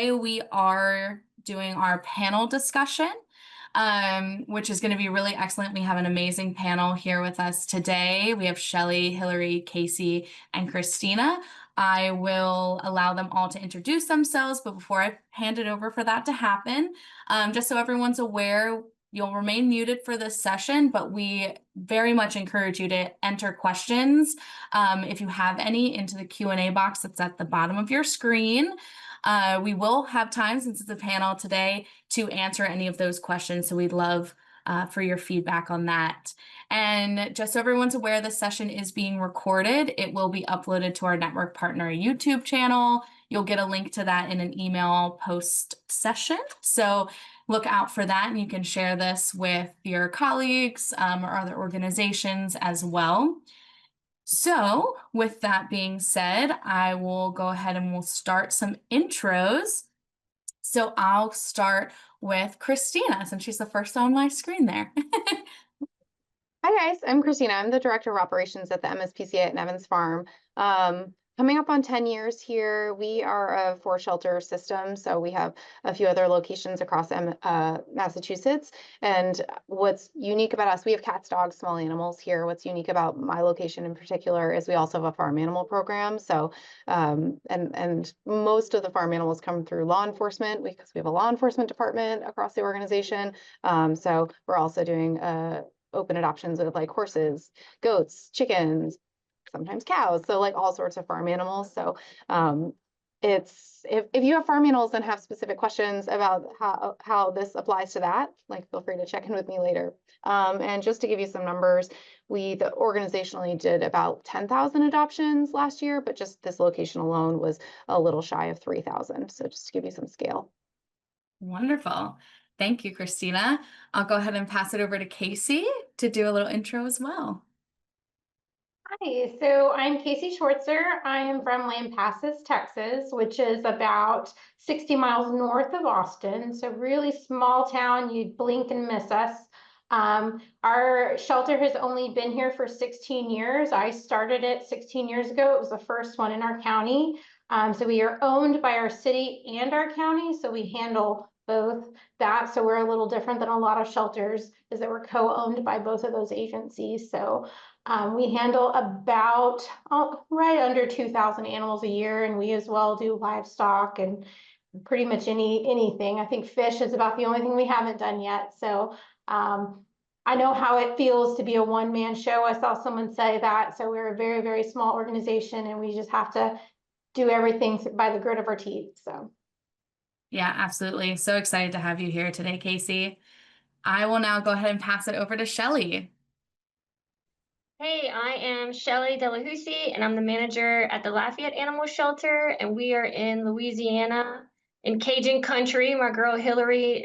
we are doing our panel discussion, which is going to be really excellent. We have an amazing panel here with us today. We have Shelly, Hillary, Casey, and Christina. I will allow them all to introduce themselves, but before I hand it over for that to happen, just so everyone's aware, you'll remain muted for this session, but we very much encourage you to enter questions, if you have any, into the Q&A box that's at the bottom of your screen. We will have time, since it's a panel today, to answer any of those questions, so we'd love for your feedback on that. And just so everyone's aware, this session is being recorded. It will be uploaded to our network partner YouTube channel. You'll get a link to that in an email post-session. So look out for that, and you can share this with your colleagues or other organizations as well. So with that being said, I will go ahead and we'll start some intros. So I'll start with Christina, since she's the first on my screen there. Hi guys, I'm Christina. I'm the Director of Operations at the MSPCA at Nevins Farm. Coming up on 10 years here. We are a 4-shelter system, so we have a few other locations across Massachusetts. And what's unique about us, we have cats, dogs, small animals here. What's unique about my location in particular is we also have a farm animal program. So, and most of the farm animals come through law enforcement, because we have a law enforcement department across the organization. So we're also doing open adoptions of like horses, goats, chickens, sometimes cows, so like all sorts of farm animals. So it's if you have farm animals and have specific questions about how this applies to that, like feel free to check in with me later. And just to give you some numbers, we organizationally did about 10,000 adoptions last year, but just this location alone was a little shy of 3,000. So just to give you some scale. Wonderful. Thank you, Christina. I'll go ahead and pass it over to Casey to do a little intro as well. Hi, so I'm Casey Schwartzer. I am from Lampasas, Texas, which is about 60 miles north of Austin. So really small town, you'd blink and miss us. Our shelter has only been here for 16 years. I started it 16 years ago. It was the first one in our county. So we are owned by our city and our county. So we handle both that. So we're a little different than a lot of shelters, is that we're co-owned by both of those agencies. So we handle about right under 2,000 animals a year, and we as well do livestock and pretty much anything. I think fish is about the only thing we haven't done yet. So I know how it feels to be a one-man show. I saw someone say that. So we're a very, very small organization, and we just have to do everything by the grit of our teeth. So. Yeah, absolutely. So excited to have you here today, Casey. I will now go ahead and pass it over to Shelly. Hey, I am Shelly Delahousie, and I'm the manager at the Lafayette Animal Shelter, and we are in Louisiana, in Cajun country. My girl Hillary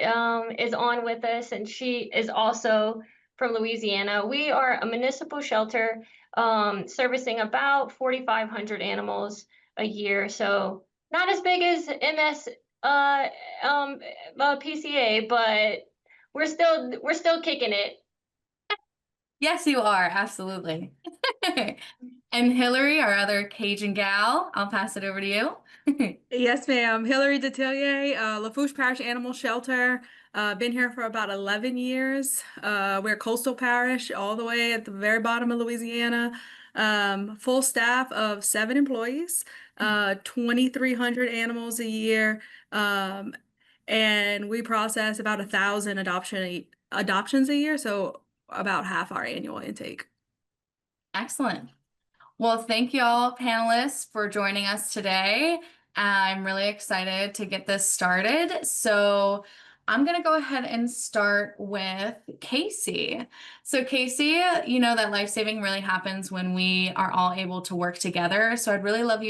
is on with us, and she is also from Louisiana. We are a municipal shelter servicing about 4,500 animals a year, so not as big as MS PCA, but we're still kicking it. Yes, you are. Absolutely. And Hillary, our other Cajun gal, I'll pass it over to you. Yes, ma'am. Hillary Detillier, Lafourche Parish Animal Shelter. Been here for about 11 years. We're coastal parish, all the way at the very bottom of Louisiana. Full staff of 7 employees, 2,300 animals a year. And we process about 1,000 adoptions a year, so about half our annual intake. Excellent. Well, thank you all panelists for joining us today. I'm really excited to get this started. So I'm going to go ahead and start with Casey. So Casey, you know that life-saving really happens when we are all able to work together. So I'd really love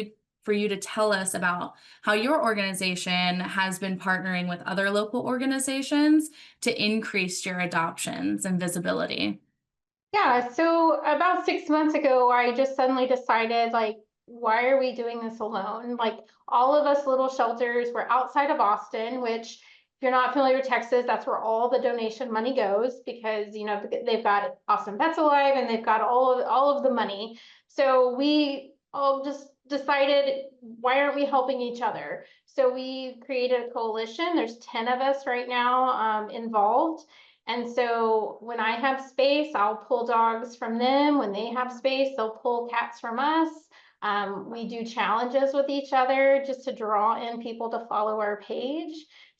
for you to tell us about how your organization has been partnering with other local organizations to increase your adoptions and visibility. Yeah, so about 6 months ago, I just suddenly decided, like, why are we doing this alone? Like, all of us little shelters were outside of Austin, which, if you're not familiar with Texas, that's where all the donation money goes, because, you know, they've got Austin Pets Alive and they've got all of the money. So we all just decided, why aren't we helping each other? So we created a coalition. There's 10 of us right now involved. And so when I have space, I'll pull dogs from them. When they have space, they'll pull cats from us. We do challenges with each other just to draw in people to follow our page.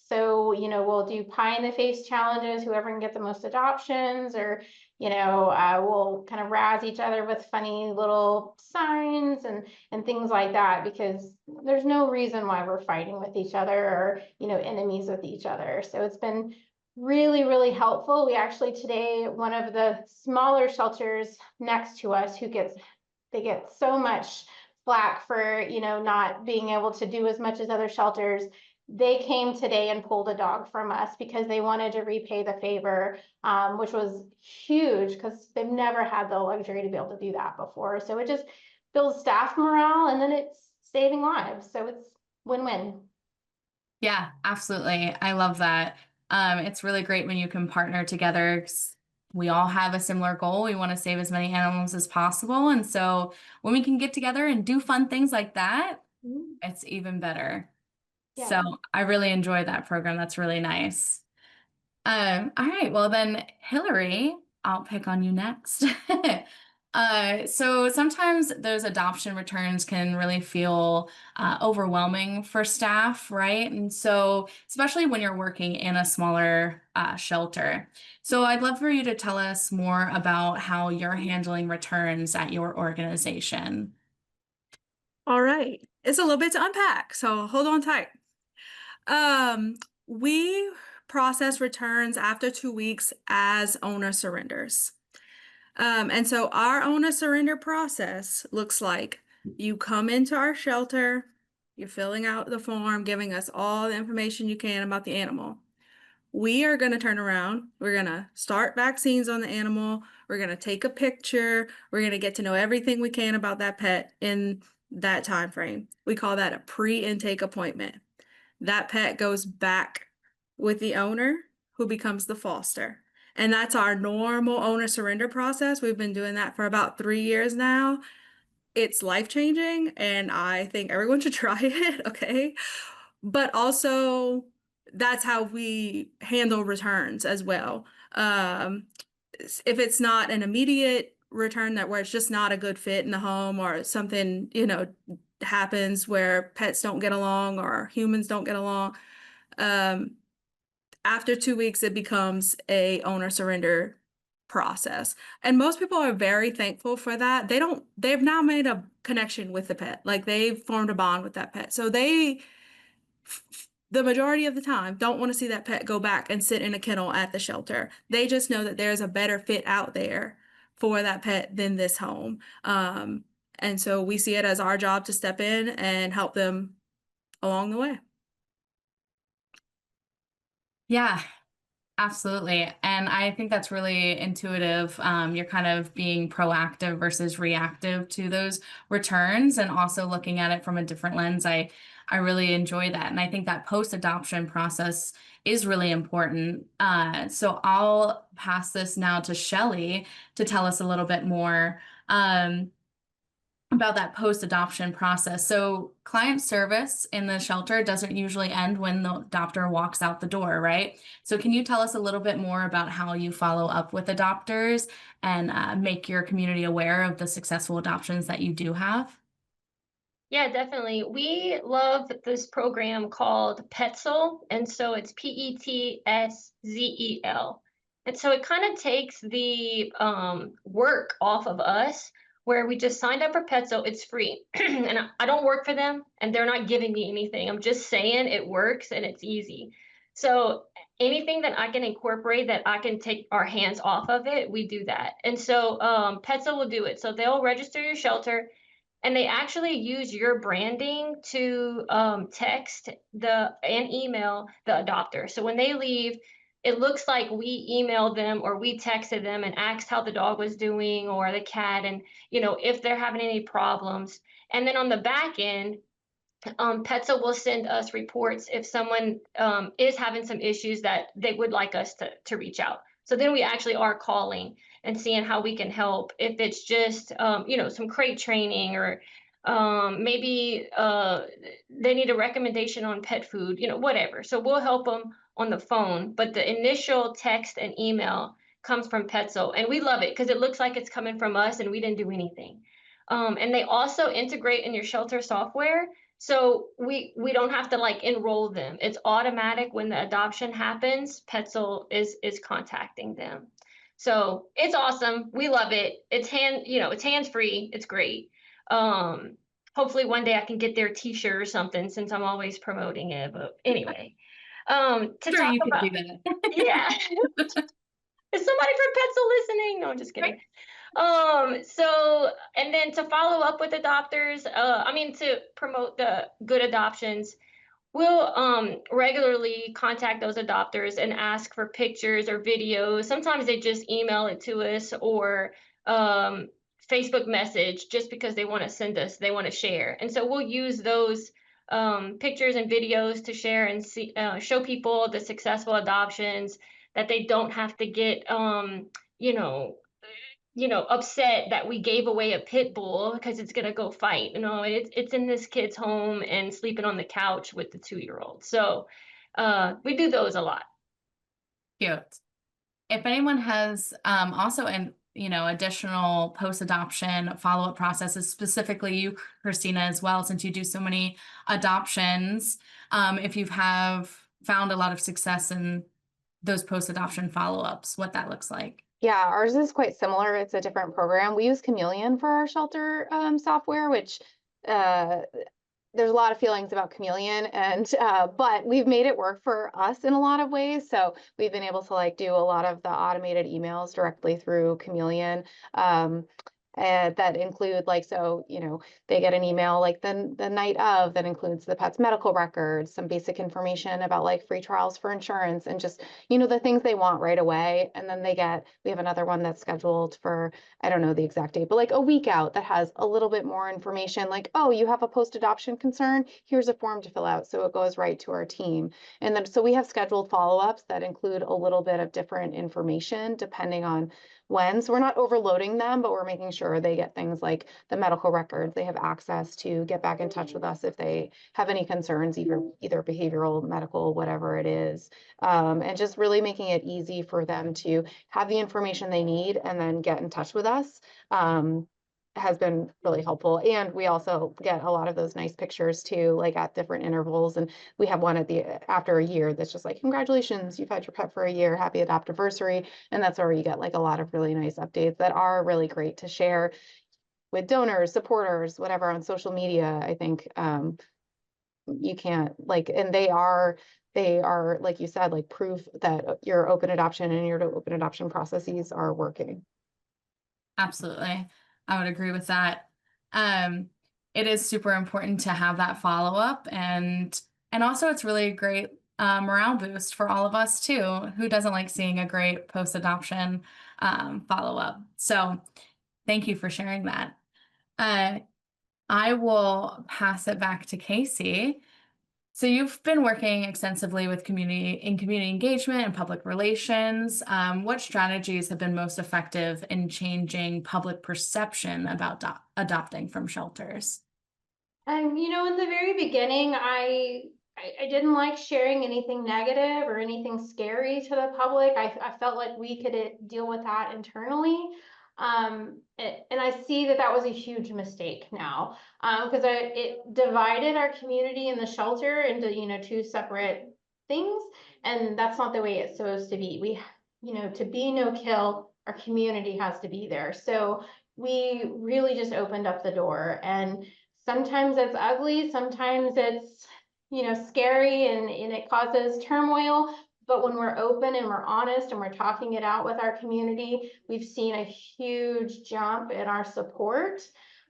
So, you know, we'll do pie in the face challenges, whoever can get the most adoptions, or, you know, we'll kind of razz each other with funny little signs and things like that, because there's no reason why we're fighting with each other or, you know, enemies with each other. So it's been really, really helpful. We actually today, one of the smaller shelters next to us they get so much flack for, you know, not being able to do as much as other shelters. They came today and pulled a dog from us because they wanted to repay the favor, which was huge because they've never had the luxury to be able to do that before. So it just builds staff morale, and then it's saving lives. So it's win-win. Yeah, absolutely. I love that. It's really great when you can partner together, 'cause we all have a similar goal. We want to save as many animals as possible. And so when we can get together and do fun things like that, it's even better. Yeah. So I really enjoy that program. That's really nice. All right, well then, Hillary, I'll pick on you next. So sometimes those adoption returns can really feel overwhelming for staff, right? And so, especially when you're working in a smaller shelter. So I'd love for you to tell us more about how you're handling returns at your organization. All right. It's a little bit to unpack, so hold on tight. We process returns after 2 weeks as owner surrenders. And so our owner surrender process looks like you come into our shelter, you're filling out the form, giving us all the information you can about the animal. We are going to turn around. We're going to start vaccines on the animal. We're going to take a picture. We're going to get to know everything we can about that pet in that time frame. We call that a pre-intake appointment. That pet goes back with the owner, who becomes the foster. And that's our normal owner surrender process. We've been doing that for about 3 years now. It's life-changing, and I think everyone should try it, okay? But also, that's how we handle returns as well. If it's not an immediate return, that where it's just not a good fit in the home, or something, you know, happens where pets don't get along or humans don't get along, after 2 weeks, it becomes a owner surrender process. And most people are very thankful for that. They've now made a connection with the pet. Like, they've formed a bond with that pet. So they, the majority of the time, don't want to see that pet go back and sit in a kennel at the shelter. They just know that there's a better fit out there for that pet than this home. And so we see it as our job to step in and help them along the way. Yeah, absolutely. And I think that's really intuitive. You're kind of being proactive versus reactive to those returns, and also looking at it from a different lens. I really enjoy that. And I think that post-adoption process is really important. So I'll pass this now to Shelly to tell us a little bit more about that post-adoption process. So client service in the shelter doesn't usually end when the adopter walks out the door, right? So can you tell us a little bit more about how you follow up with adopters and make your community aware of the successful adoptions that you do have? Yeah, definitely. We love this program called Petzel, and so it's Petszel. And so it kind of takes the work off of us, where we just signed up for Petzel. It's free, and I don't work for them, and they're not giving me anything. I'm just saying it works and it's easy. So anything that I can incorporate that I can take our hands off of it, we do that. And so Petzel will do it. So they'll register your shelter, and they actually use your branding to text and email the adopter. So when they leave, it looks like we emailed them or we texted them and asked how the dog was doing or the cat, and if they're having any problems. And then on the back end, Petza will send us reports if someone is having some issues that they would like us to reach out. So then we actually are calling and seeing how we can help. If it's just, some crate training or maybe they need a recommendation on pet food, whatever. So we'll help them on the phone, but the initial text and email comes from Petzel, and we love it because it looks like it's coming from us and we didn't do anything. And they also integrate in your shelter software, so we don't have to like enroll them. It's automatic when the adoption happens. Petzel is contacting them. So it's awesome. We love it. It's hands free. It's great. Hopefully one day I can get their t-shirt or something since I'm always promoting it. But anyway, to Sure, talk you could about, do that. yeah. Is somebody from Petzel listening? No, I'm just kidding. So, and then to follow up with adopters, to promote the good adoptions, we'll regularly contact those adopters and ask for pictures or videos. Sometimes they just email it to us, or Facebook message, just because they want to share. And so we'll use those pictures and videos to share and show people the successful adoptions, that they don't have to get you know upset that we gave away a pit bull because it's gonna go fight. It's in this kid's home and sleeping on the couch with the 2-year-old. So we do those a lot. Cute. If anyone has also additional post-adoption follow-up processes, specifically you, Christina, as well, since you do so many adoptions, if you have found a lot of success in those post-adoption follow-ups, what that looks like. Yeah, ours is quite similar. It's a different program. We use Chameleon for our shelter software, which there's a lot of feelings about Chameleon, and but we've made it work for us in a lot of ways. So we've been able to like do a lot of the automated emails directly through Chameleon. And that include like, so, they get an email like the night of that includes the pet's medical records, some basic information about like free trials for insurance, and just, the things they want right away. And then we have another one that's scheduled for, I don't know the exact date, but like a week out, that has a little bit more information, like, oh, you have a post-adoption concern, here's a form to fill out. So it goes right to our team. And then, so we have scheduled follow-ups that include a little bit of different information depending on when. So we're not overloading them, but we're making sure they get things like the medical records. They have access to get back in touch with us if they have any concerns, either behavioral, medical, whatever it is. And just really making it easy for them to have the information they need and then get in touch with us. Has been really helpful. And we also get a lot of those nice pictures too, like at different intervals. And we have one after a year that's just like, congratulations, you've had your pet for a year, happy adoptiversary. And that's where you get like a lot of really nice updates that are really great to share with donors, supporters, whatever, on social media. I think you can't like, and they are, like you said, like proof that your open adoption and your open adoption processes are working. Absolutely. I would agree with that. It is super important to have that follow-up, and also it's really a great morale boost for all of us too. Who doesn't like seeing a great post-adoption follow-up? So thank you for sharing that. I will pass it back to Casey. So you've been working extensively with community engagement and public relations. What strategies have been most effective in changing public perception about adopting from shelters? In the very beginning, I didn't like sharing anything negative or anything scary to the public. I felt like we could deal with that internally. And I see that was a huge mistake now, because it divided our community and the shelter into, two separate things. And that's not the way it's supposed to be. We, to be no kill, our community has to be there. So we really just opened up the door, and sometimes it's ugly, sometimes it's, scary, and it causes turmoil. But when we're open and we're honest and we're talking it out with our community, we've seen a huge jump in our support.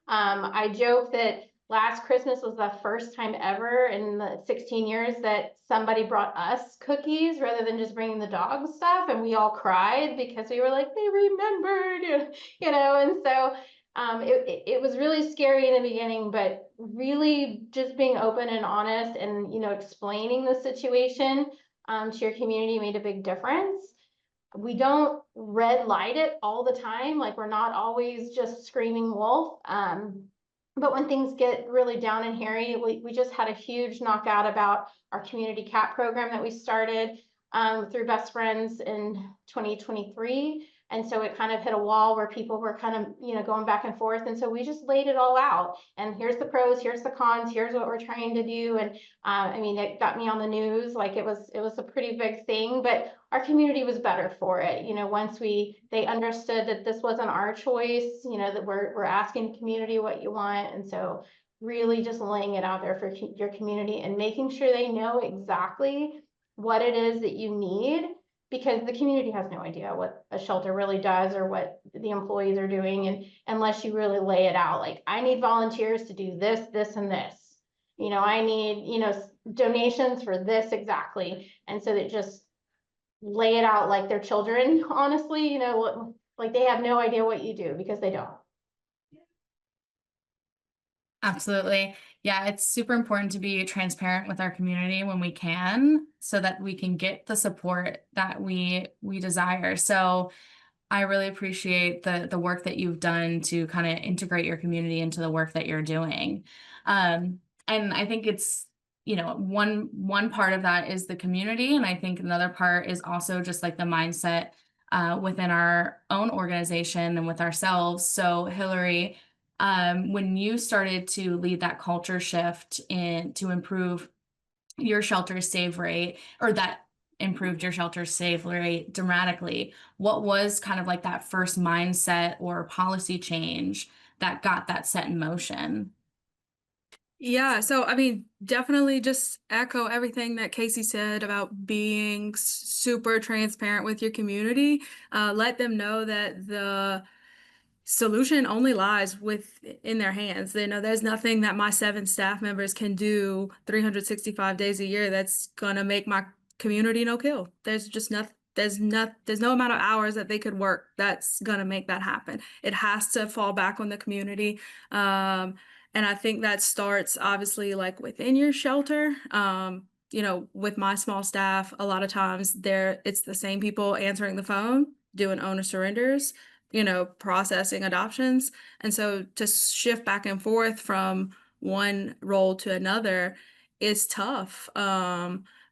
I joke that last Christmas was the first time ever in the 16 years that somebody brought us cookies rather than just bringing the dog stuff. And we all cried because we were like, they remembered, and so it was really scary in the beginning, but really just being open and honest and, explaining the situation to your community made a big difference. We don't red light it all the time. Like, we're not always just screaming wolf. But when things get really down and hairy, we just had a huge knockout about our community cat program that we started through Best Friends in 2023. And so it kind of hit a wall where people were kind of, you know, going back and forth. And so we just laid it all out. And here's the pros, here's the cons, here's what we're trying to do. And I mean, it got me on the news. Like it was a pretty big thing, but our community was better for it. You know, once they understood that this wasn't our choice, you know, that we're asking the community what you want. And so really just laying it out there for your community and making sure they know exactly what it is that you need, because the community has no idea what a shelter really does or what the employees are doing. And unless you really lay it out, like, I need volunteers to do this, this, and this, you know, I need, you know, donations for this exactly. And so that just lay it out like they're children, honestly, you know, like they have no idea what you do because they don't. Absolutely. Yeah, it's super important to be transparent with our community when we can, so that we can get the support that we desire. So I really appreciate the work that you've done to kind of integrate your community into the work that you're doing. And I think it's, you know, one part of that is the community, and I think another part is also just like the mindset within our own organization and with ourselves. So Hillary, when you started to lead that culture shift to improve your shelter save rate, or that improved your shelter save rate dramatically, what was kind of like that first mindset or policy change that got that set in motion? Yeah, so I mean, definitely just echo everything that Casey said about being super transparent with your community. Let them know that the solution only lies in their hands. They know there's nothing that my 7 staff members can do 365 days a year that's gonna make my community no kill. There's just nothing. There's no amount of hours that they could work that's gonna make that happen. It has to fall back on the community. And I think that starts obviously like within your shelter. You know, with my small staff, a lot of times it's the same people answering the phone, doing owner surrenders, you know, processing adoptions. And so to shift back and forth from one role to another is tough.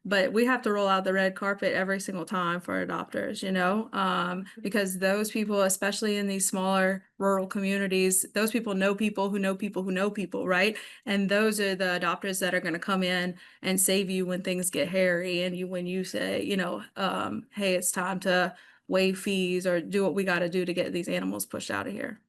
But we have to roll out the red carpet every single time for adopters, you know, because those people, especially in these smaller rural communities, those people know people who know people who know people, right? And those are the adopters that are going to come in and save you when things get hairy, and when you say, you know, hey, it's time to waive fees or do what we got to do to get these animals pushed out of here.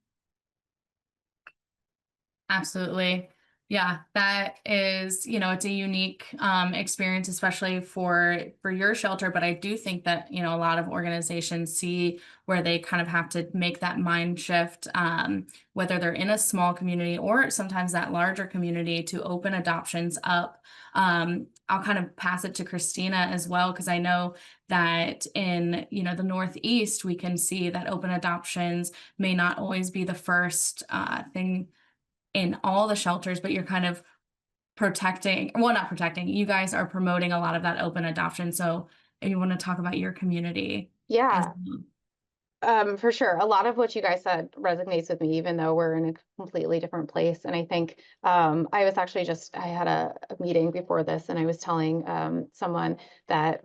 Absolutely. Yeah, that is, you know, it's a unique experience, especially for your shelter. But I do think that, you know, a lot of organizations see where they kind of have to make that mind shift, whether they're in a small community or sometimes that larger community, to open adoptions up. I'll kind of pass it to Christina as well, because I know that in, you know, the Northeast, we can see that open adoptions may not always be the first thing in all the shelters, but you're kind of protecting, well, not protecting, you guys are promoting a lot of that open adoption. So if you want to talk about your community. Yeah. For sure. A lot of what you guys said resonates with me, even though we're in a completely different place. And I think I had a meeting before this, and I was telling someone that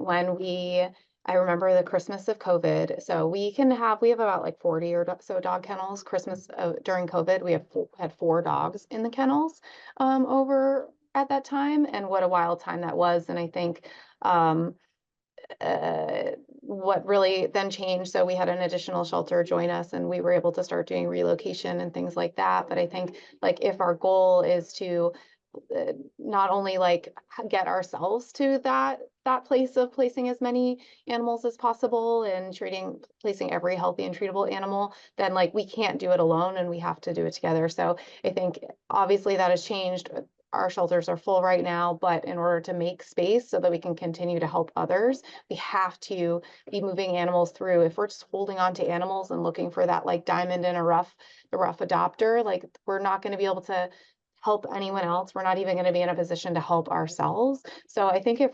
I remember the Christmas of COVID. So we have about like 40 or so dog kennels. Christmas during COVID, we had 4 dogs in the kennels over at that time. And what a wild time that was. And I think what really then changed, so we had an additional shelter join us, and we were able to start doing relocation and things like that. But I think, like, if our goal is to not only like get ourselves to that place of placing as many animals as possible and placing every healthy and treatable animal, then like we can't do it alone, and we have to do it together. So I think obviously that has changed. Our shelters are full right now, but in order to make space so that we can continue to help others, we have to be moving animals through. If we're just holding on to animals and looking for that like diamond in the rough adopter, like, we're not going to be able to help anyone else. We're not even going to be in a position to help ourselves. So I think if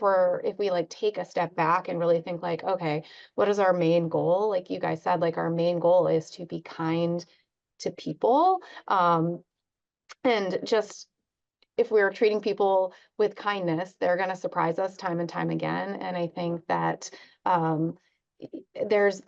we like take a step back and really think like, okay, what is our main goal? Like you guys said, like, our main goal is to be kind to people. And just, if we're treating people with kindness, they're going to surprise us time and time again. And I think that there's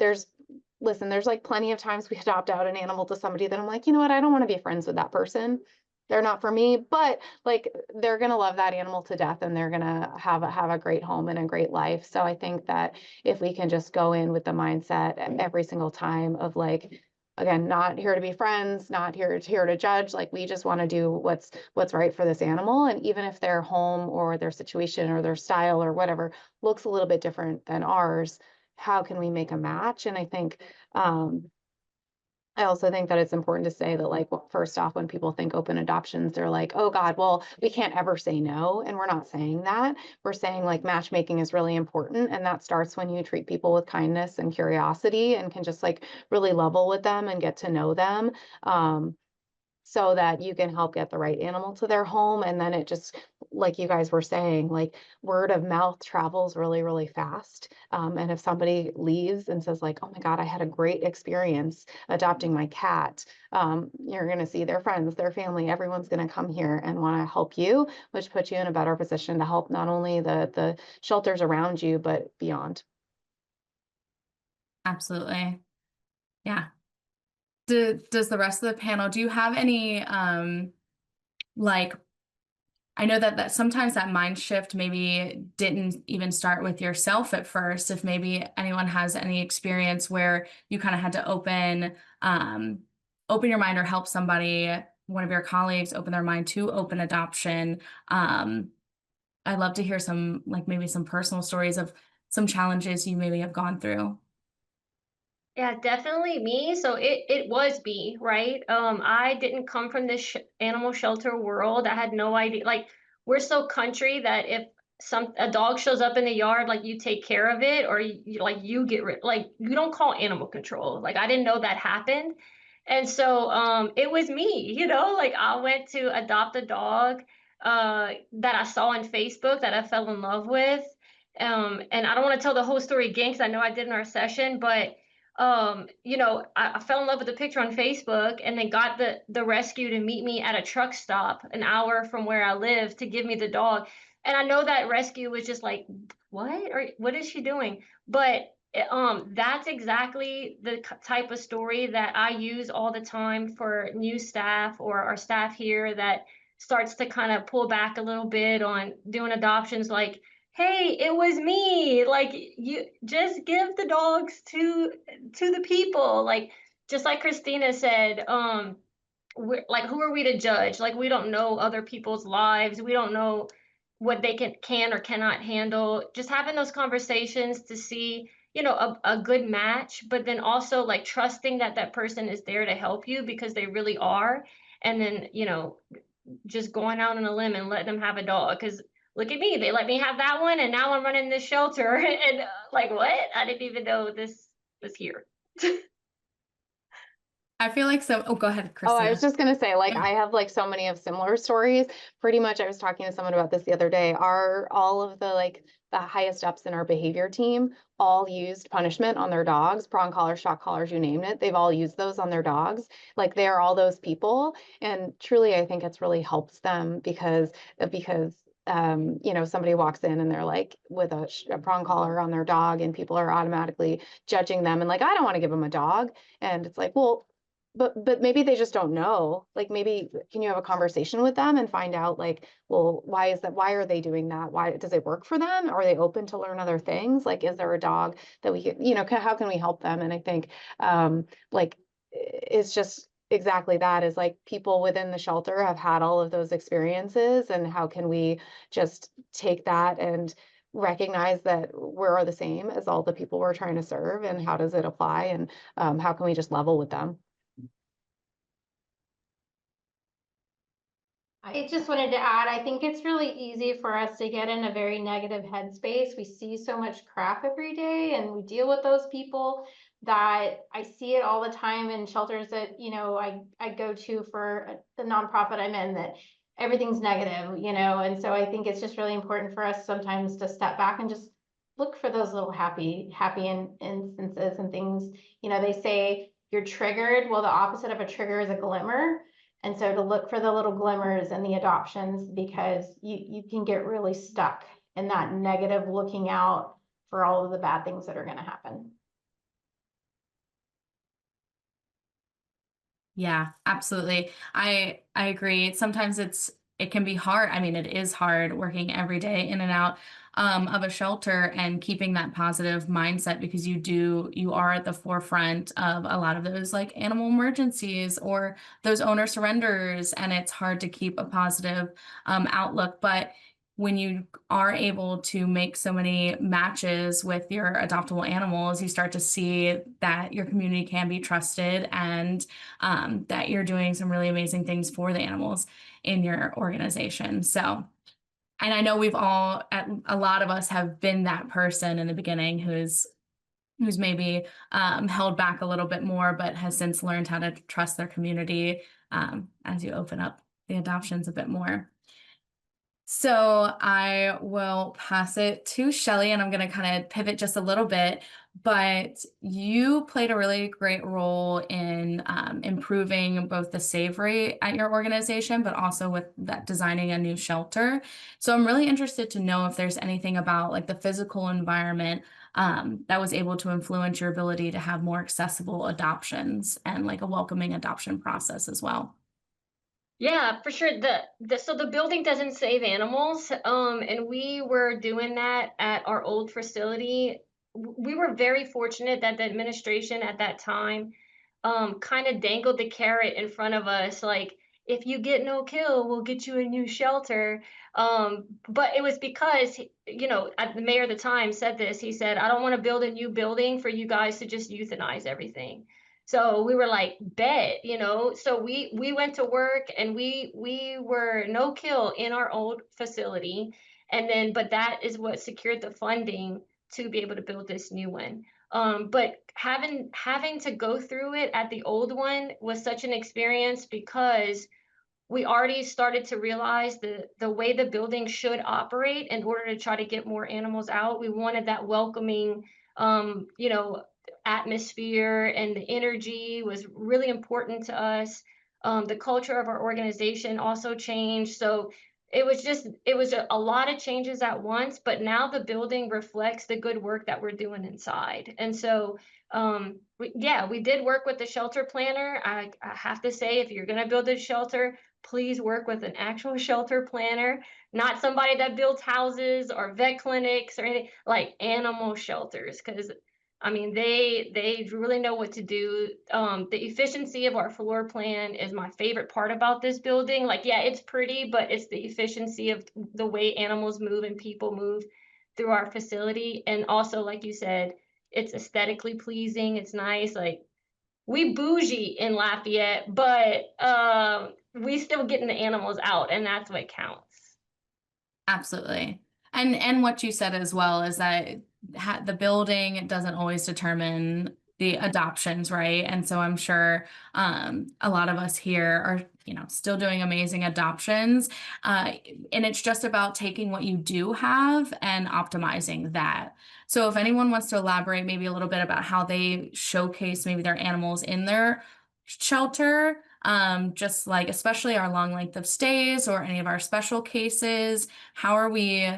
listen, there's like plenty of times we adopt out an animal to somebody that I'm like, you know what, I don't want to be friends with that person. They're not for me, but like they're gonna love that animal to death, and they're gonna have a great home and a great life. So I think that if we can just go in with the mindset every single time of like, again, not here to be friends, not here to judge, like we just want to do what's right for this animal. And even if their home or their situation or their style or whatever looks a little bit different than ours, how can we make a match? And I think I also think that it's important to say that, like, first off, when people think open adoptions, they're like, oh God, well, we can't ever say no. And we're not saying that. We're saying like matchmaking is really important. And that starts when you treat people with kindness and curiosity and can just like really level with them and get to know them. So that you can help get the right animal to their home. And then it just, like you guys were saying, like word of mouth travels really, really fast. And if somebody leaves and says like, oh my God, I had a great experience adopting my cat, you're going to see their friends, their family, everyone's going to come here and want to help you, which puts you in a better position to help not only the shelters around you, but beyond. Absolutely. Yeah. Does the rest of the panel, do you have any, like, I know that sometimes that mind shift maybe didn't even start with yourself at first. If maybe anyone has any experience where you kind of had to open your mind or help somebody, one of your colleagues open their mind to open adoption. I'd love to hear some, like maybe some personal stories of some challenges you maybe have gone through. Yeah, definitely me. So it was me, right? I didn't come from this sh animal shelter world. I had no idea. Like, we're so country that if a dog shows up in the yard, like you take care of it, or you get rid, like you don't call animal control. Like I didn't know that happened, and so it was me. Like I went to adopt a dog that I saw on Facebook that I fell in love with. And I don't want to tell the whole story again because I know I did in our session, but I fell in love with the picture on Facebook and then got the rescue to meet me at a truck stop an hour from where I live to give me the dog. And I know that rescue was just like, what? Or what is she doing? But that's exactly the type of story that I use all the time for new staff or our staff here that starts to kind of pull back a little bit on doing adoptions. Like, hey, it was me. Like, you just give the dogs to the people. Like, just like Christina said, we're like, who are we to judge? Like, we don't know other people's lives. We don't know what they can or cannot handle. Just having those conversations to see, a good match, but then also like trusting that that person is there to help you because they really are. And then, just going out on a limb and letting them have a dog. Because look at me, they let me have that one, and now I'm running this shelter. And like, what? I didn't even know this was here. I feel like so, oh, go ahead, Oh, I was Christina. just gonna say, like, Yeah. I have like so many of similar stories. Pretty much, I was talking to someone about this the other day. All of the highest ups in our behavior team all used punishment on their dogs, prong collars, shock collars, you name it. They've all used those on their dogs. Like they are all those people. And truly, I think it's really helps them because somebody walks in and they're like with a prong collar on their dog, and people are automatically judging them and like, I don't want to give them a dog. And it's like, well, but maybe they just don't know. Like maybe can you have a conversation with them and find out like, well, why is that? Why are they doing that? Why does it work for them? Are they open to learn other things? Like, is there a dog that we can, how can we help them? And I think like it's just exactly that, is like people within the shelter have had all of those experiences, and how can we just take that and recognize that we're the same as all the people we're trying to serve, and how does it apply, and how can we just level with them? I just wanted to add, I think it's really easy for us to get in a very negative headspace. We see so much crap every day and we deal with those people that I see it all the time in shelters that, I go to for the nonprofit I'm in, that everything's negative, and so I think it's just really important for us sometimes to step back and just look for those little happy instances and things. They say you're triggered. Well, the opposite of a trigger is a glimmer. And so to look for the little glimmers and the adoptions, because you can get really stuck in that negative looking out for all of the bad things that are going to happen. Yeah, absolutely. I agree. Sometimes it can be hard. I mean, it is hard working every day in and out of a shelter and keeping that positive mindset because you are at the forefront of a lot of those like animal emergencies or those owner surrenders, and it's hard to keep a positive outlook. But when you are able to make so many matches with your adoptable animals, you start to see that your community can be trusted and that you're doing some really amazing things for the animals in your organization. So, and I know we've all, a lot of us have been that person in the beginning who's maybe held back a little bit more, but has since learned how to trust their community as you open up the adoptions a bit more. So I will pass it to Shelly, and I'm going to kind of pivot just a little bit. But you played a really great role in improving both the save rate at your organization, but also with that designing a new shelter. So I'm really interested to know if there's anything about like the physical environment that was able to influence your ability to have more accessible adoptions and like a welcoming adoption process as well. Yeah, for sure. So the building doesn't save animals. And we were doing that at our old facility. We were very fortunate that the administration at that time kind of dangled the carrot in front of us, like, if you get no kill, we'll get you a new shelter. But it was because, the mayor at the time said this. He said, I don't want to build a new building for you guys to just euthanize everything. So we were like, bet, so we went to work and we were no kill in our old facility. And then, but that is what secured the funding to be able to build this new one. But having to go through it at the old one was such an experience because we already started to realize the way the building should operate in order to try to get more animals out. We wanted that welcoming, atmosphere, and the energy was really important to us. The culture of our organization also changed. So it was a lot of changes at once, but now the building reflects the good work that we're doing inside. And so, we did work with the shelter planner. I have to say, if you're going to build a shelter, please work with an actual shelter planner, not somebody that builds houses or vet clinics or anything, like animal shelters, because I mean, they really know what to do. The efficiency of our floor plan is my favorite part about this building. Like, yeah, it's pretty, but it's the efficiency of the way animals move and people move through our facility. And also, like you said, it's aesthetically pleasing. It's nice. Like, we bougie in Lafayette, but we still getting the animals out, and that's what counts. Absolutely. And what you said as well is that the building doesn't always determine the adoptions, right? And so I'm sure a lot of us here are, still doing amazing adoptions. And it's just about taking what you do have and optimizing that. So if anyone wants to elaborate maybe a little bit about how they showcase maybe their animals in their shelter, just like especially our long length of stays or any of our special cases, how are we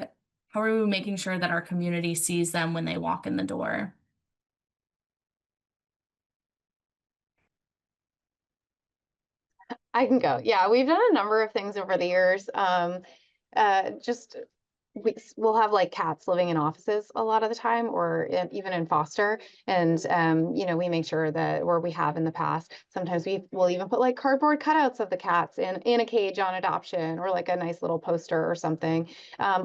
making sure that our community sees them when they walk in the door? I can go. Yeah, we've done a number of things over the years. Just we'll have like cats living in offices a lot of the time, or even in foster. And we make sure that, or we have in the past, sometimes we'll even put like cardboard cutouts of the cats in a cage on adoption, or like a nice little poster or something.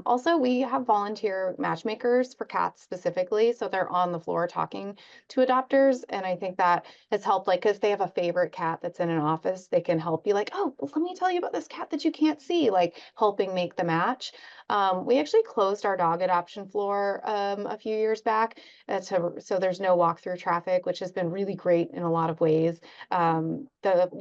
Also, we have volunteer matchmakers for cats specifically, so they're on the floor talking to adopters. And I think that has helped, like, because they have a favorite cat that's in an office, they can help you like, oh, let me tell you about this cat that you can't see, like helping make the match. We we actually closed our dog adoption floor a few years back, so there's no walk-through traffic, which has been really great in a lot of ways. The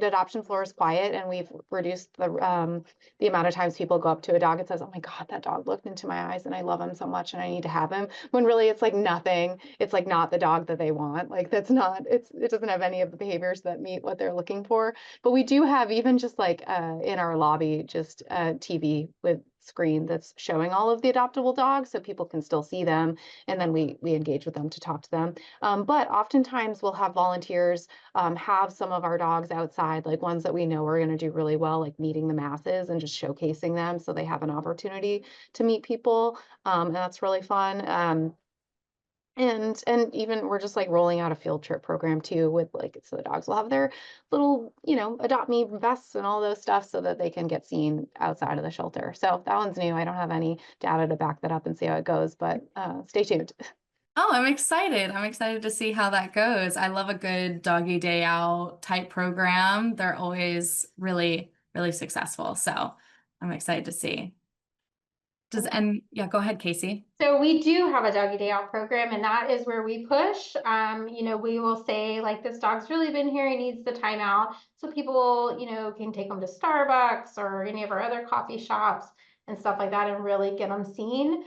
adoption floor is quiet, and we've reduced the amount of times people go up to a dog and says, "Oh my God, that dog looked into my eyes and I love him so much and I need to have him," when really it's like nothing. It's like not the dog that they want. Like that's not, it doesn't have any of the behaviors that meet what they're looking for. But we do have, even just like in our lobby, just a TV with screen that's showing all of the adoptable dogs so people can still see them, and then we engage with them to talk to them. But oftentimes we'll have volunteers have some of our dogs outside, like ones that we know are going to do really well, like meeting the masses and just showcasing them so they have an opportunity to meet people. And that's really fun. And even we're just like rolling out a field trip program too, with like, so the dogs will have their little, adopt me vests and all those stuff so that they can get seen outside of the shelter. So that one's new. I don't have any data to back that up and see how it goes, but stay tuned. Oh, I'm excited. I'm excited to see how that goes. I love a good doggy day out type program. They're always really, really successful. So I'm excited to see. Yeah, go ahead, Casey. So we do have a doggy day out program, and that is where we push. We will say like, this dog's really been here, he needs the time out. So people, can take them to Starbucks or any of our other coffee shops and stuff like that and really get them seen.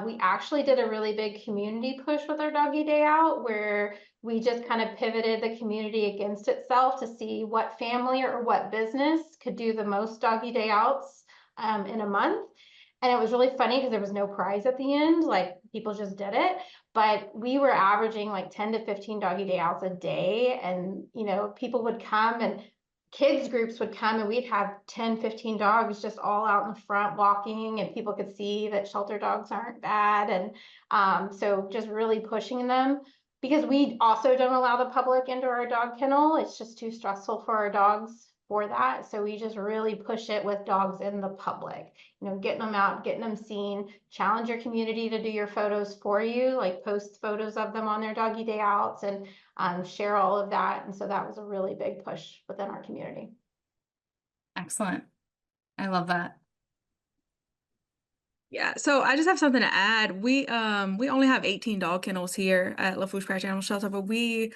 We actually did a really big community push with our doggy day out, where we just kind of pivoted the community against itself to see what family or what business could do the most doggy day outs in a month. And it was really funny because there was no prize at the end, like people just did it. But we were averaging like 10 to 15 doggy day outs a day. And, people would come, and kids groups would come, and we'd have 10, 15 dogs just all out in the front walking, and people could see that shelter dogs aren't bad. And so just really pushing them, because we also don't allow the public into our dog kennel. It's just too stressful for our dogs for that. So we just really push it with dogs in the public, getting them out, getting them seen, challenge your community to do your photos for you, like post photos of them on their doggy day outs, and share all of that. And so that was a really big push within our community. Excellent. I love that. Yeah, so I just have something to add. We only have 18 dog kennels here at Lafourche Parish Animal Shelter, but we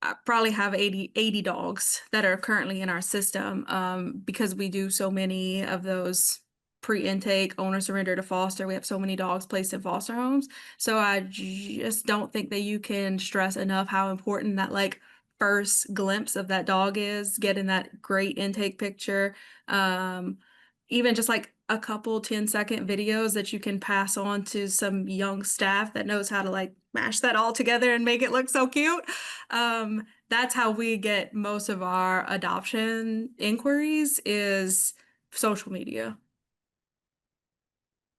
I probably have 80 dogs that are currently in our system, because we do so many of those pre-intake, owner surrender to foster. We have so many dogs placed in foster homes. So I just don't think that you can stress enough how important that like first glimpse of that dog is, getting that great intake picture. Even just like a couple 10-second videos that you can pass on to some young staff that knows how to like mash that all together and make it look so cute. That's how we get most of our adoption inquiries, is social media.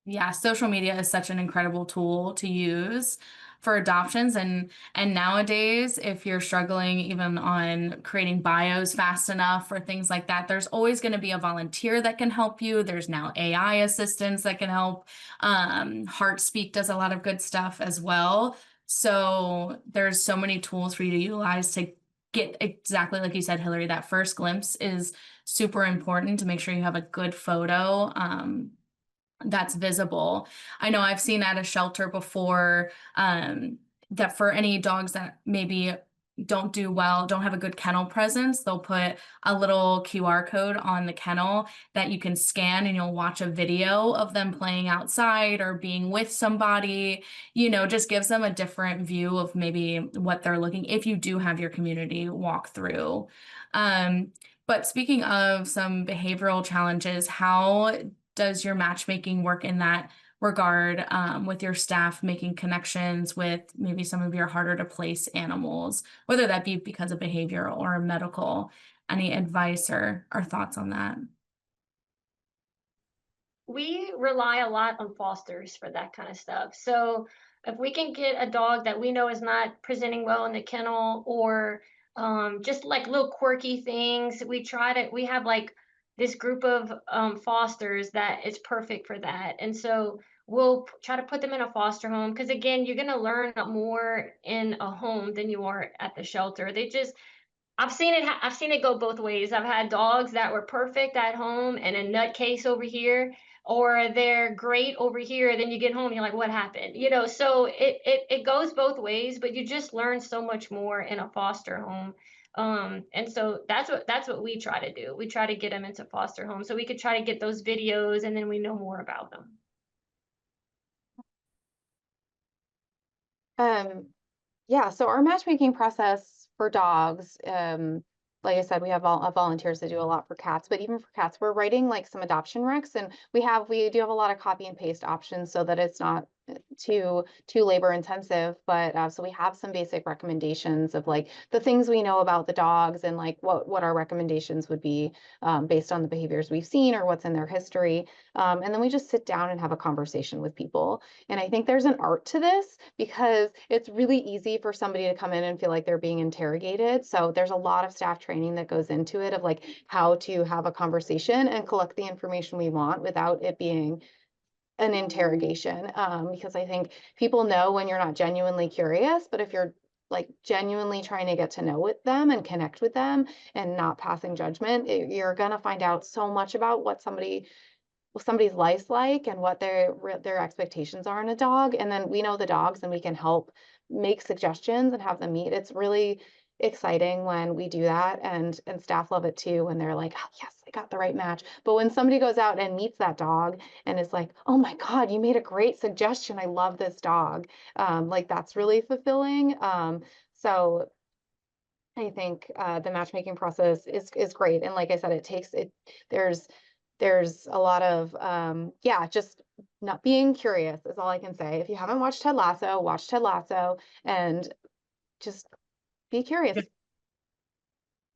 Yeah, social media is such an incredible tool to use for adoptions, and nowadays, if you're struggling even on creating bios fast enough or things like that, there's always going to be a volunteer that can help you. There's now AI assistants that can help. Heartspeak does a lot of good stuff as well. So there's so many tools for you to utilize to get exactly like you said, Hillary, that first glimpse is super important to make sure you have a good photo that's visible. I know I've seen at a shelter before that for any dogs that maybe don't do well, don't have a good kennel presence, they'll put a little QR code on the kennel that you can scan, and you'll watch a video of them playing outside or being with somebody. Just gives them a different view of maybe what they're looking, if you do have your community walk through. But speaking of some behavioral challenges, how does your matchmaking work in that regard, with your staff making connections with maybe some of your harder to place animals, whether that be because of behavior or medical? Any advice or thoughts on that? We rely a lot on fosters for that kind of stuff. So if we can get a dog that we know is not presenting well in the kennel, or just like little quirky things, we have like this group of fosters that is perfect for that. And so we'll try to put them in a foster home, because again, you're going to learn more in a home than you are at the shelter. I've seen it go both ways. I've had dogs that were perfect at home and a nutcase over here, or they're great over here, then you get home, you're like, what happened? You know, so it goes both ways, but you just learn so much more in a foster home. And so that's what we try to do. We try to get them into foster homes so we could try to get those videos, and then we know more about them. Yeah, so our matchmaking process for dogs, like I said, we have volunteers that do a lot for cats, but even for cats, we're writing like some adoption recs, and we do have a lot of copy and paste options so that it's not too labor intensive. But so we have some basic recommendations of like the things we know about the dogs and like what our recommendations would be based on the behaviors we've seen or what's in their history. And then we just sit down and have a conversation with people. And I think there's an art to this because it's really easy for somebody to come in and feel like they're being interrogated. So there's a lot of staff training that goes into it of like how to have a conversation and collect the information we want without it being an interrogation. Because I think people know when you're not genuinely curious, but if you're like genuinely trying to get to know with them and connect with them and not passing judgment, you're gonna find out so much about what somebody's life's like and what their expectations are in a dog. And then we know the dogs and we can help make suggestions and have them meet. It's really exciting when we do that, and staff love it too when they're like, oh yes, I got the right match. But when somebody goes out and meets that dog and is like, oh my God, you made a great suggestion, I love this dog, like that's really fulfilling. So I think the matchmaking process is great. And like I said, there's a lot of yeah, just not being curious is all I can say. If you haven't watched Ted Lasso, watch Ted Lasso and just be curious.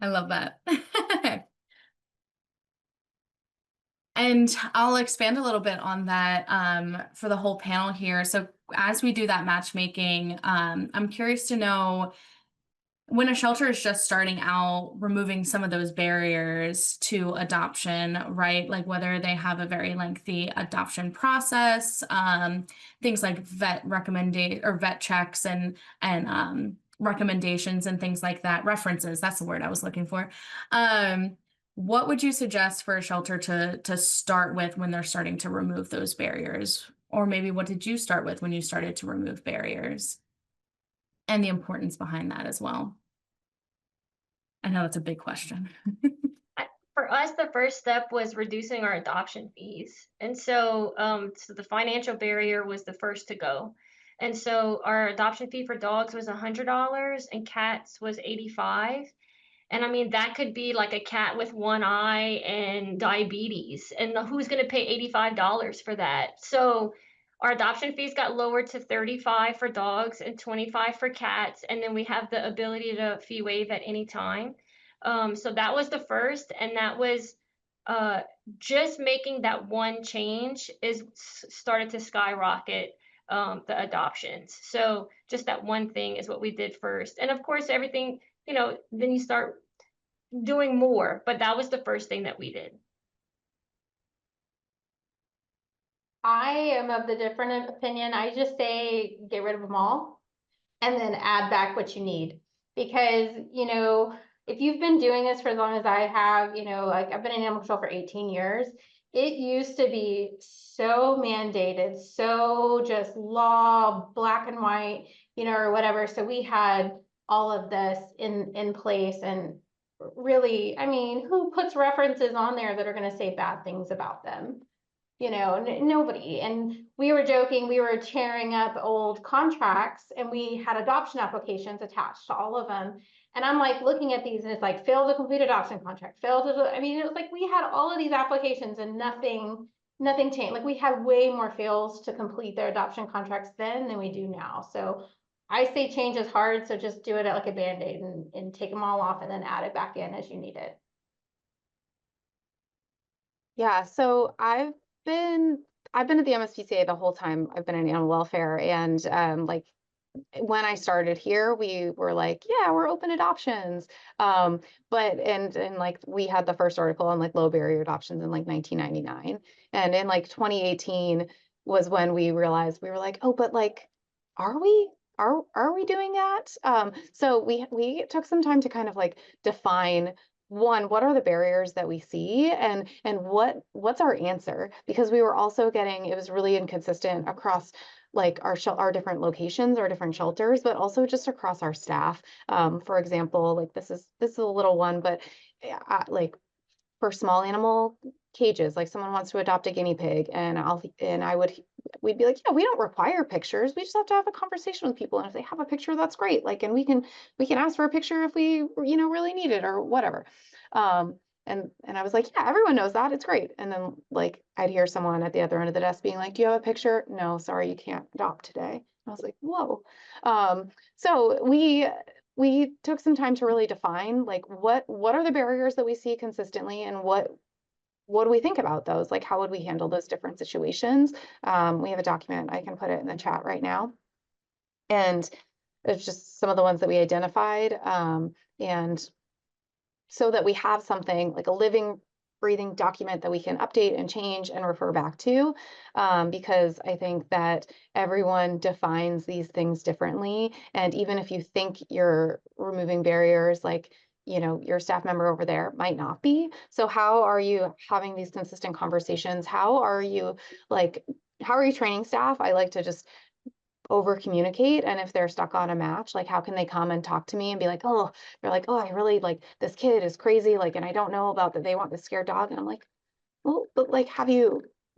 I love that. And I'll expand a little bit on that for the whole panel here. So as we do that matchmaking, I'm curious to know, when a shelter is just starting out, removing some of those barriers to adoption, right? Like whether they have a very lengthy adoption process, things like vet checks and recommendations and things like that, references, that's the word I was looking for. What would you suggest for a shelter to start with when they're starting to remove those barriers? Or maybe what did you start with when you started to remove barriers? And the importance behind that as well. I know that's a big question. For us, the first step was reducing our adoption fees. And so, so the financial barrier was the first to go. And so our adoption fee for dogs was $100 and cats was $85. And I mean, that could be like a cat with one eye and diabetes. And who's going to pay $85 for that? So our adoption fees got lowered to $35 for dogs and $25 for cats. And then we have the ability to fee waive at any time. So that was the first. And that was just making that one change is started to skyrocket the adoptions. So just that one thing is what we did first. And of course, everything, you know, then you start doing more, but that was the first thing that we did. I am of the different opinion. I just say get rid of them all and then add back what you need. Because, you know, if you've been doing this for as long as I have, you know, like I've been in animal control for 18 years, it used to be so mandated, so just law, black and white, you know, or whatever. So we had all of this in place, and really, I mean, who puts references on there that are going to say bad things about them? You know, nobody. And we were joking, we were tearing up old contracts and we had adoption applications attached to all of them. And I'm like looking at these and it's like, fail to complete adoption contract, I mean, it was like we had all of these applications and nothing changed. Like we had way more fails to complete their adoption contracts then than we do now. So I say change is hard, so just do it like a Band-Aid and take them all off and then add it back in as you need it. Yeah, so I've been at the MSPCA the whole time I've been in animal welfare, and like when I started here, we were like, yeah, we're open adoptions. But and like we had the first article on like low barrier adoptions in like 1999. And in like 2018 was when we realized, we were like, oh, but like, are we doing that? So we took some time to kind of like define one, what are the barriers that we see, and what's our answer? Because we were also getting, it was really inconsistent across like our different locations, our different shelters, but also just across our staff. For example, like this is a little one, but like for small animal cages, like someone wants to adopt a guinea pig, and we'd be like, yeah, we don't require pictures. We just have to have a conversation with people. And if they have a picture, that's great. Like, and we can ask for a picture if we, really need it or whatever. And I was like, yeah, everyone knows that. It's great. And then like I'd hear someone at the other end of the desk being like, do you have a picture? No, sorry, you can't adopt today. I was like, whoa. So we took some time to really define like what are the barriers that we see consistently, and what do we think about those? Like, how would we handle those different situations? We have a document, I can put it in the chat right now. And it's just some of the ones that we identified. And so that we have something like a living, breathing document that we can update and change and refer back to. Because I think that everyone defines these things differently. And even if you think you're removing barriers, like, your staff member over there might not be. So how are you having these consistent conversations? How are you training staff? I like to just over communicate. And if they're stuck on a match, like how can they come and talk to me and be like, oh, they're like, oh, I really like this kid is crazy. Like, and I don't know about that. They want the scared dog. And I'm like, well, but like,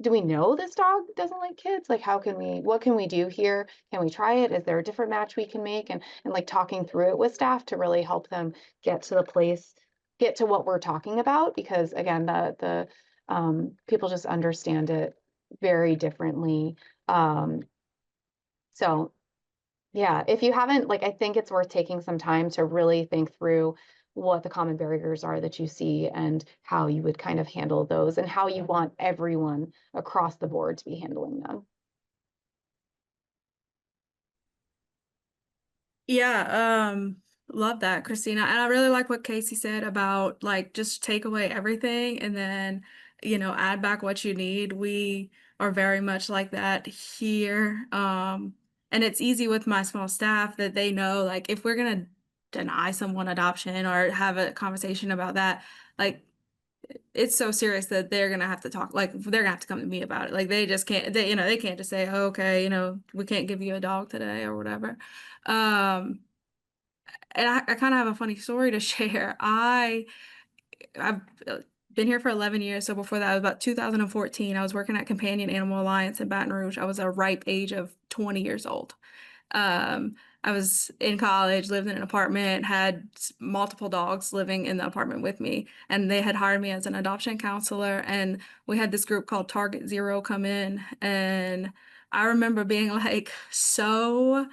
do we know this dog doesn't like kids? Like, what can we do here? Can we try it? Is there a different match we can make? And like talking through it with staff to really help them get to what we're talking about. Because again, the people just understand it very differently. So yeah, if you haven't, like, I think it's worth taking some time to really think through what the common barriers are that you see and how you would kind of handle those and how you want everyone across the board to be handling them. Yeah, love that, Christina. And I really like what Casey said about like just take away everything and then, add back what you need. We are very much like that here. And it's easy with my small staff that they know like if we're gonna deny someone adoption or have a conversation about that, like it's so serious that they're gonna have to talk, like they're gonna have to come to me about it. Like they just can't, they can't just say, oh, okay, we can't give you a dog today or whatever. Um, and I kind of have a funny story to share. I've been here for 11 years. So before that, it was about 2014. I was working at Companion Animal Alliance in Baton Rouge. I was a ripe age of 20 years old. I was in college, lived in an apartment, had multiple dogs living in the apartment with me, and they had hired me as an adoption counselor. And we had this group called Target Zero come in, and I remember being like, so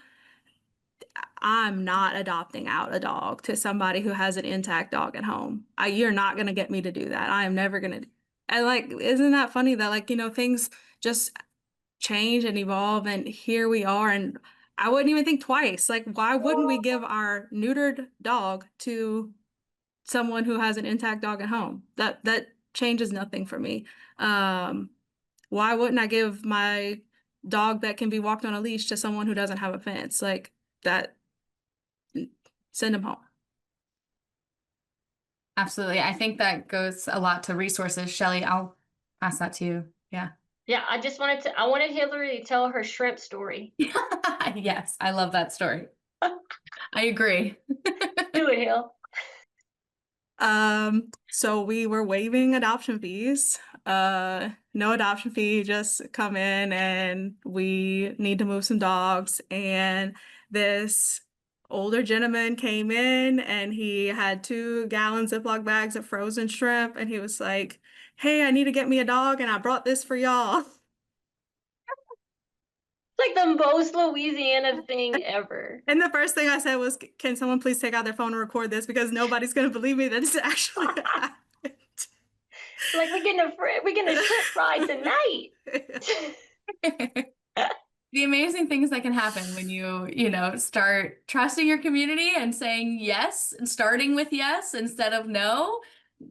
I'm not adopting out a dog to somebody who has an intact dog at home. You're not gonna get me to do that. I am never gonna. And like, isn't that funny that like, things just change and evolve, and here we are. And I wouldn't even think twice. Like, why wouldn't we give our neutered dog to someone who has an intact dog at home? That changes nothing for me. Why wouldn't I give my dog that can be walked on a leash to someone who doesn't have a fence? Like that, send them home. Absolutely. I think that goes a lot to resources. Shelley, I'll pass that to you. Yeah. Yeah, I wanted Hillary to tell her shrimp story. Yes, I love that story. I agree. Do it, Hill. So we were waiving adoption fees. No adoption fee, just come in and we need to move some dogs. And this older gentleman came in and he had 2-gallon Ziploc bags of frozen shrimp, and he was like, hey, I need to get me a dog and I brought this for y'all. Like the most Louisiana thing ever. And the first thing I said was, can someone please take out their phone and record this, because nobody's going to believe me that this actually happened. Like we're getting a shrimp fry tonight. The amazing things that can happen when you start trusting your community and saying yes, and starting with yes instead of no.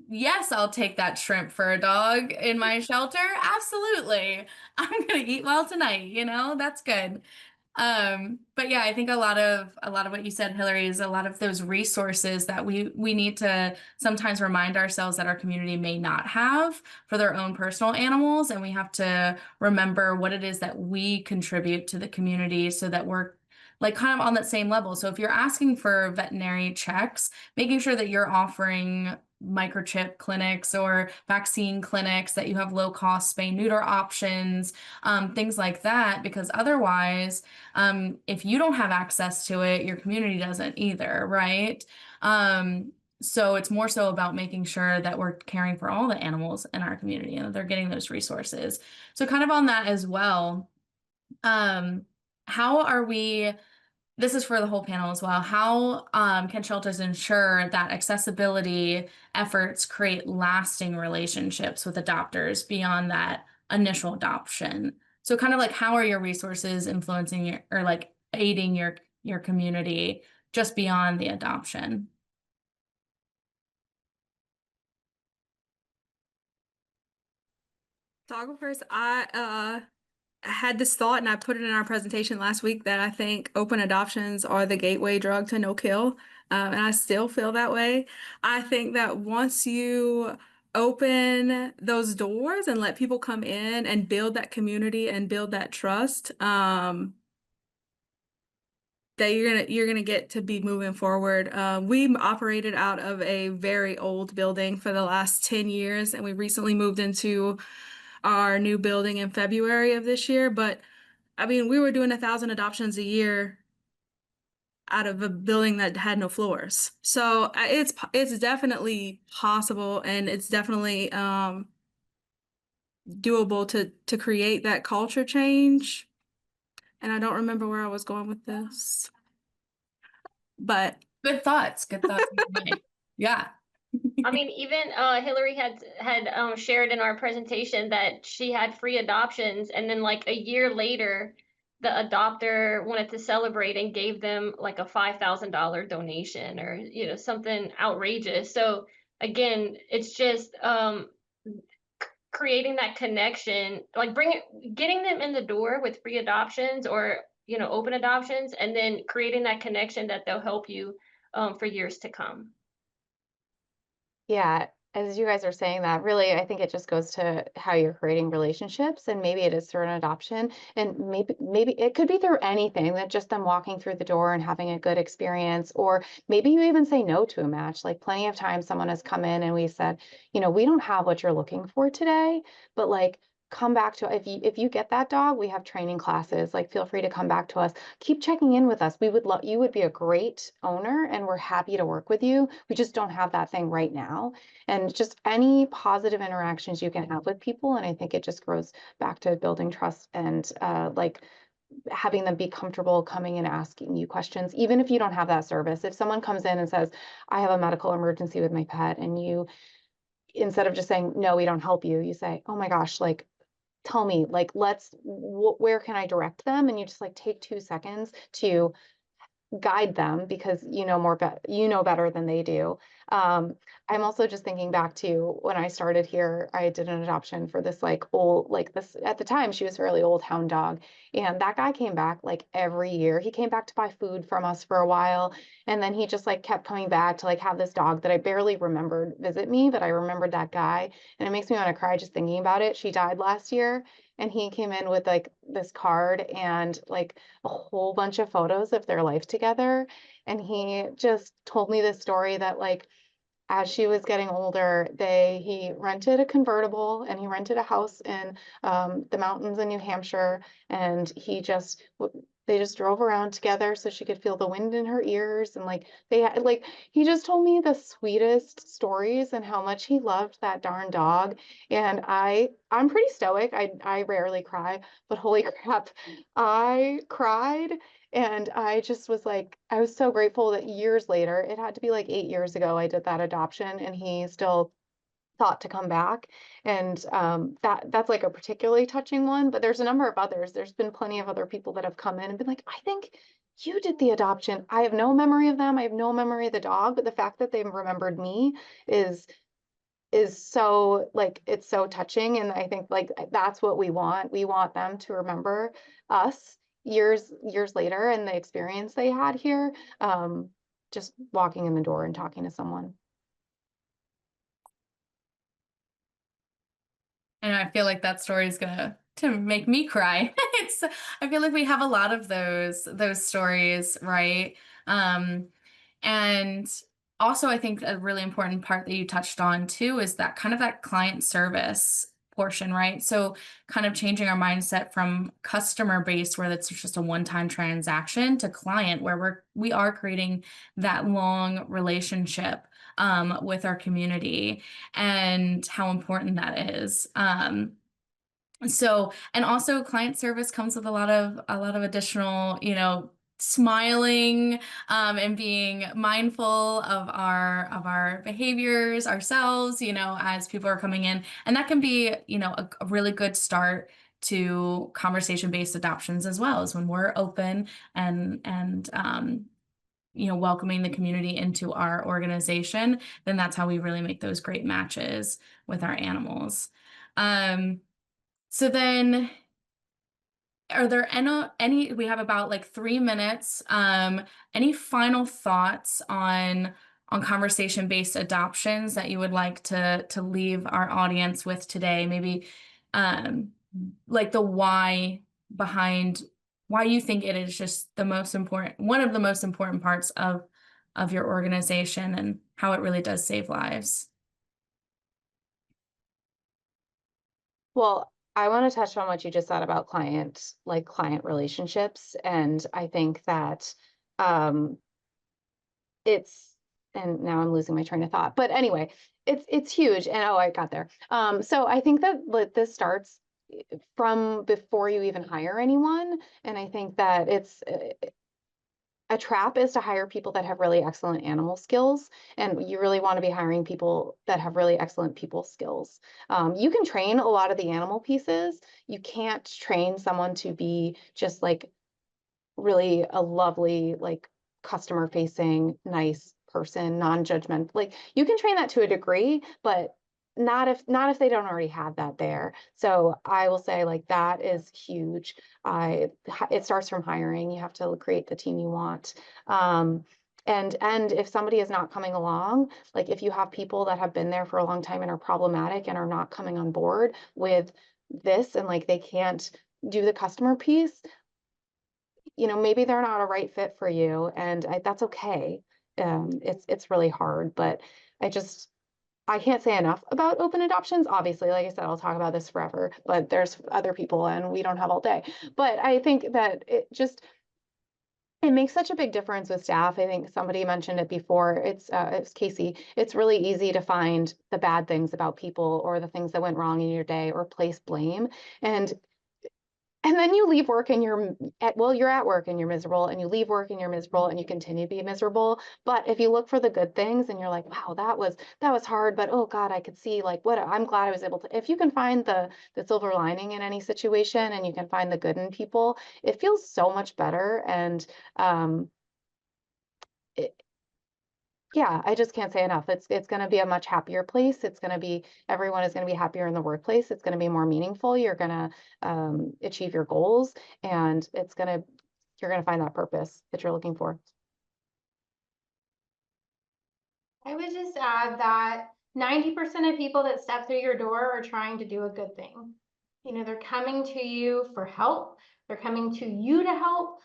Yes, I'll take that shrimp for a dog in my shelter. Absolutely. I'm going to eat well tonight. That's good. But yeah, I think a lot of what you said, Hillary, is a lot of those resources that we need to sometimes remind ourselves that our community may not have for their own personal animals, and we have to remember what it is that we contribute to the community so that we're like kind of on that same level. So if you're asking for veterinary checks, making sure that you're offering microchip clinics or vaccine clinics, that you have low cost spay neuter options, things like that, because otherwise, if you don't have access to it, your community doesn't either, right? So it's more so about making sure that we're caring for all the animals in our community and that they're getting those resources. So kind of on that as well, how are we, this is for the whole panel as well, how can shelters ensure that accessibility efforts create lasting relationships with adopters beyond that initial adoption? So kind of like, how are your resources influencing your, or like aiding your community just beyond the adoption? Photographers, I had this thought and I put it in our presentation last week that I think open adoptions are the gateway drug to no kill. And I still feel that way. I think that once you open those doors and let people come in and build that community and build that trust, that you're gonna get to be moving forward. We operated out of a very old building for the last 10 years, and we recently moved into our new building in February of this year. But I mean, we were doing 1,000 adoptions a year out of a building that had no floors. So it's definitely possible, and it's definitely doable to create that culture change. And I don't remember where I was going with this, but Good thoughts. Good thoughts. Yeah. I mean, even Hillary had shared in our presentation that she had free adoptions, and then like a year later, the adopter wanted to celebrate and gave them like a $5,000 donation, or something outrageous. So again, it's just creating that connection, like getting them in the door with free adoptions, or open adoptions, and then creating that connection that they'll help you for years to come. Yeah, as you guys are saying that, really, I think it just goes to how you're creating relationships, and maybe it is through an adoption, and maybe it could be through anything, that just them walking through the door and having a good experience, or maybe you even say no to a match. Like plenty of times someone has come in and we said, we don't have what you're looking for today, but like come back to, if you get that dog, we have training classes, like feel free to come back to us, keep checking in with us. We would love, you would be a great owner and we're happy to work with you. We just don't have that thing right now. And just any positive interactions you can have with people, and I think it just goes back to building trust and like having them be comfortable coming and asking you questions, even if you don't have that service. If someone comes in and says, I have a medical emergency with my pet, and you, instead of just saying, no, we don't help you, you say, oh my gosh, like, tell me, like, where can I direct them? And you just like take 2 seconds to guide them, because you know better than they do. I'm also just thinking back to when I started here, I did an adoption for this like old, like this, at the time she was fairly old hound dog, and that guy came back like every year. He came back to buy food from us for a while, and then he just like kept coming back to like have this dog that I barely remembered visit me, but I remembered that guy, and it makes me want to cry just thinking about it. She died last year, and he came in with like this card and like a whole bunch of photos of their life together. And he just told me this story that like, as she was getting older, he rented a convertible and he rented a house in the mountains in New Hampshire, and they just drove around together so she could feel the wind in her ears, and like he just told me the sweetest stories and how much he loved that darn dog. And I'm pretty stoic. I rarely cry, but holy crap, I cried. And I just was like, I was so grateful that years later, it had to be like 8 years ago, I did that adoption, and he still thought to come back. And that's like a particularly touching one, but there's a number of others. There's been plenty of other people that have come in and been like, I think you did the adoption. I have no memory of them. I have no memory of the dog, but the fact that they've remembered me is so like, it's so touching. And I think like that's what we want. We want them to remember us years later and the experience they had here, just walking in the door and talking to someone. And I feel like that story is gonna to make me cry. I feel like we have a lot of those stories, right? And also I think a really important part that you touched on too is that kind of that client service portion, right? So kind of changing our mindset from customer based where that's just a one-time transaction to client where we are creating that long relationship with our community and how important that is. So, and also client service comes with a lot of additional, smiling, and being mindful of our behaviors ourselves, as people are coming in. And that can be, a really good start to conversation-based adoptions as well, as when we're open and welcoming the community into our organization, then that's how we really make those great matches with our animals. So then, are there any, we have about like 3 minutes, any final thoughts on conversation-based adoptions that you would like to leave our audience with today? Maybe like the why behind why you think it is just one of the most important parts of your organization and how it really does save lives. Well, I want to touch on what you just said about client relationships. And I think that and now I'm losing my train of thought, but anyway, it's huge. And I got there. So I think that this starts from before you even hire anyone. And I think that a trap is to hire people that have really excellent animal skills, and you really want to be hiring people that have really excellent people skills. You can train a lot of the animal pieces. You can't train someone to be just like really a lovely, like customer facing, nice person, non-judgmental. Like you can train that to a degree, but not if they don't already have that there. So I will say like that is huge. It starts from hiring. You have to create the team you want. And if somebody is not coming along, like if you have people that have been there for a long time and are problematic and are not coming on board with this and like they can't do the customer piece, maybe they're not a right fit for you, and that's okay. It's really hard, but I can't say enough about open adoptions. Obviously, like I said, I'll talk about this forever, but there's other people and we don't have all day. But I think that it makes such a big difference with staff. I think somebody mentioned it before. It's Casey. It's really easy to find the bad things about people or the things that went wrong in your day or place blame. And then you leave work and you're at work and you're miserable, and you leave work and you're miserable and you continue to be miserable. But if you look for the good things and you're like, wow, that was hard, but oh God, I could see like I'm glad I was able to, if you can find the silver lining in any situation and you can find the good in people, it feels so much better. And yeah, I just can't say enough. It's going to be a much happier place. Everyone is going to be happier in the workplace. It's going to be more meaningful. You're going to achieve your goals, and you're going to find that purpose that you're looking for. I would just add that 90% of people that step through your door are trying to do a good thing. They're coming to you for help. They're coming to you to help.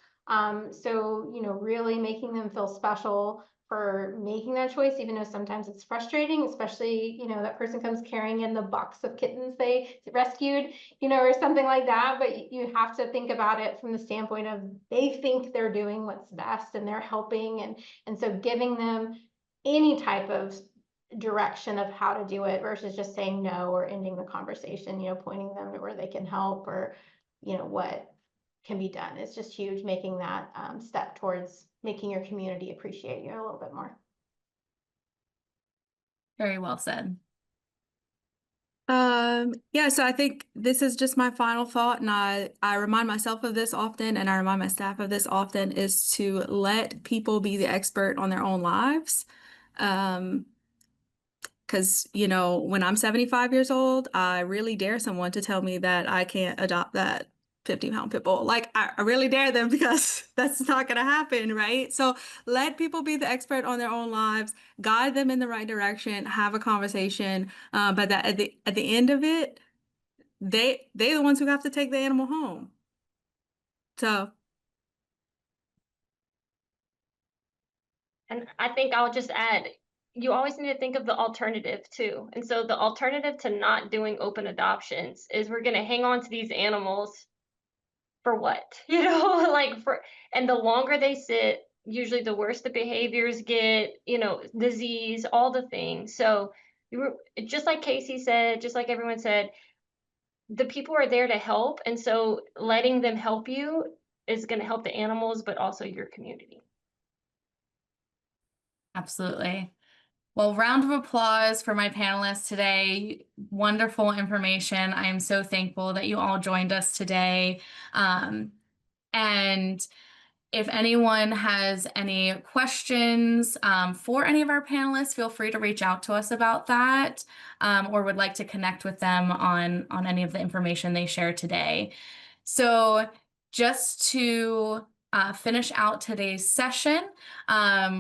So, really making them feel special for making that choice, even though sometimes it's frustrating, especially, that person comes carrying in the box of kittens they rescued, or something like that. But you have to think about it from the standpoint of they think they're doing what's best and they're helping. And so giving them any type of direction of how to do it versus just saying no or ending the conversation, pointing them to where they can help or, what can be done. It's just huge, making that step towards making your community appreciate you a little bit more. Very well said. Yeah, so I think this is just my final thought, and I remind myself of this often, and I remind my staff of this often, is to let people be the expert on their own lives. Because, when I'm 75 years old, I really dare someone to tell me that I can't adopt that 50-pound pit bull. Like, I really dare them because that's not going to happen, right? So let people be the expert on their own lives, guide them in the right direction, have a conversation. But that at the end of it, they're the ones who have to take the animal home. So And I think I'll just add, you always need to think of the alternative too. And so the alternative to not doing open adoptions is we're going to hang on to these animals for what? You know, like and the longer they sit, usually the worse the behaviors get, disease, all the things. So just like Casey said, just like everyone said, the people are there to help. And so letting them help you is going to help the animals, but also your community. Absolutely. Well, round of applause for my panelists today. Wonderful information. I am so thankful that you all joined us today. And if anyone has any questions for any of our panelists, feel free to reach out to us about that, or would like to connect with them on any of the information they share today. So just to finish out today's session,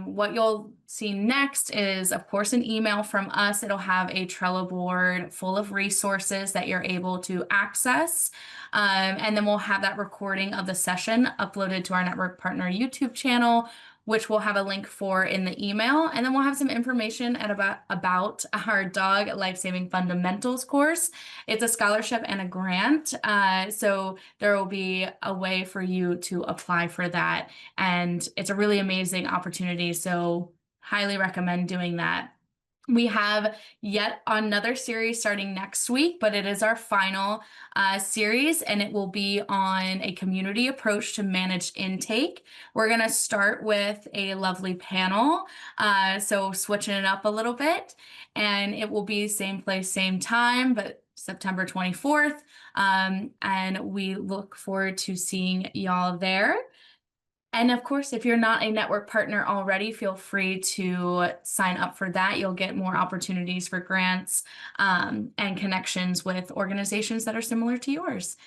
what you'll see next is, of course, an email from us. It'll have a Trello board full of resources that you're able to access. And then we'll have that recording of the session uploaded to our network partner YouTube channel, which we'll have a link for in the email. And then we'll have some information about our Dog Lifesaving Fundamentals course. It's a scholarship and a grant. So there will be a way for you to apply for that. And it's a really amazing opportunity. So highly recommend doing that. We have yet another series starting next week, but it is our final series, and it will be on a community approach to managed intake. We're going to start with a lovely panel, so switching it up a little bit, and it will be same place, same time, but September 24th, and we look forward to seeing y'all there. And of course, if you're not a network partner already, feel free to sign up for that. You'll get more opportunities for grants and connections with organizations that are similar to yours.